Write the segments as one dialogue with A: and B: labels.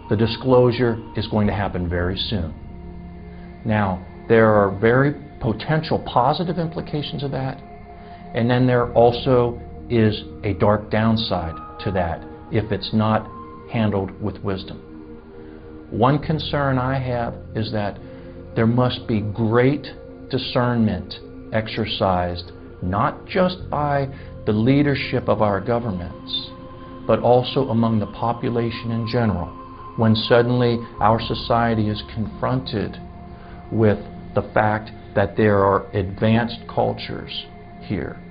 A: The disclosure is going to happen very soon. Now, there are very potential positive implications of that, and then there also is a dark downside to that if it's not handled with wisdom. One concern I have is that there must be great discernment exercised not just by the leadership of our governments, but also among the population in general, when suddenly our society is confronted with the fact that there are advanced cultures here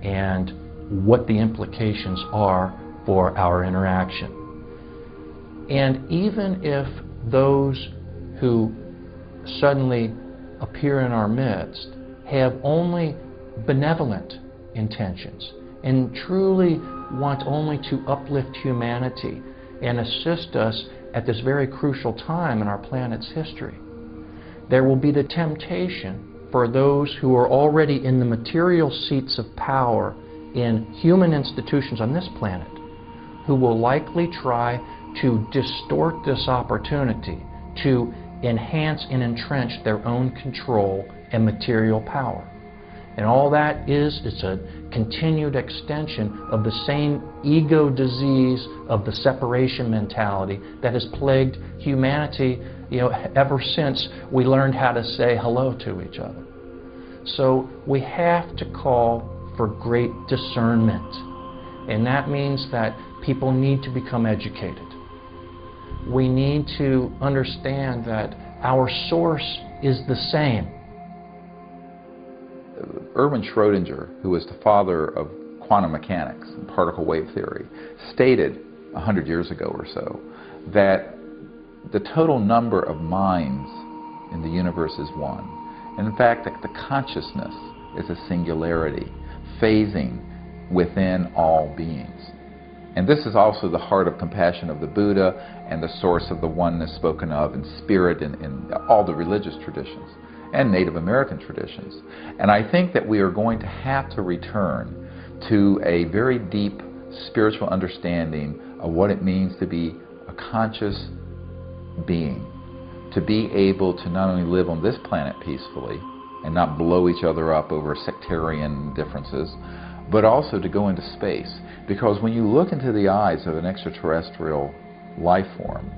A: and what the implications are for our interaction. And even if those who suddenly appear in our midst have only benevolent intentions and truly want only to uplift humanity and assist us at this very crucial time in our planet's history, there will be the temptation for those who are already in the material seats of power in human institutions on this planet, who will likely try to distort this opportunity to enhance and entrench their own control and material power. And all that is, it's a continued extension of the same ego disease of the separation mentality that has plagued humanity, ever since we learned how to say hello to each other. So we have to call for great discernment. And that means that people need to become educated. We need to understand that our source is the same.
B: Erwin Schrödinger, who was the father of quantum mechanics and particle wave theory, stated 100 years ago or so that the total number of minds in the universe is one. And in fact, that the consciousness is a singularity, phasing within all beings. And this is also the heart of compassion of the Buddha and the source of the oneness spoken of in spirit in all the religious traditions and Native American traditions. And I think that we are going to have to return to a very deep spiritual understanding of what it means to be a conscious being, to be able to not only live on this planet peacefully and not blow each other up over sectarian differences, but also to go into space. Because when you look into the eyes of an extraterrestrial life form,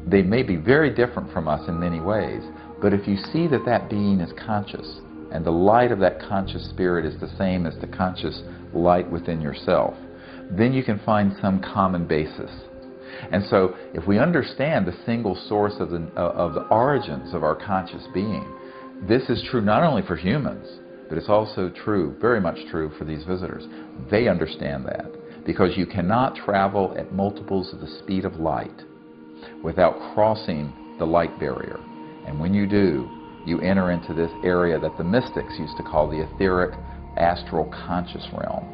B: they may be very different from us in many ways, but if you see that that being is conscious, and the light of that conscious spirit is the same as the conscious light within yourself, then you can find some common basis. And so if we understand the single source of the origins of our conscious being, this is true not only for humans, but it's also true, very much true, for these visitors. They understand that, because you cannot travel at multiples of the speed of light without crossing the light barrier. And when you do, you enter into this area that the mystics used to call the etheric, astral, conscious realm.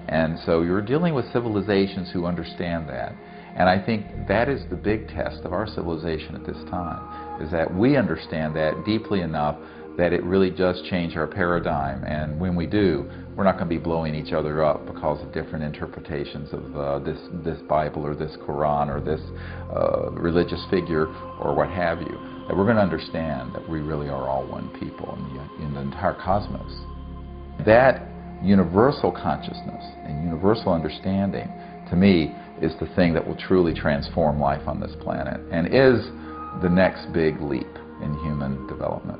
B: And so you're dealing with civilizations who understand that. And I think that is the big test of our civilization at this time, is that we understand that deeply enough that it really does change our paradigm. And when we do, we're not going to be blowing each other up because of different interpretations of this Bible or this Quran or this religious figure or what have you. That we're going to understand that we really are all one people in the entire cosmos. That universal consciousness and universal understanding, to me, is the thing that will truly transform life on this planet and is the next big leap in human development.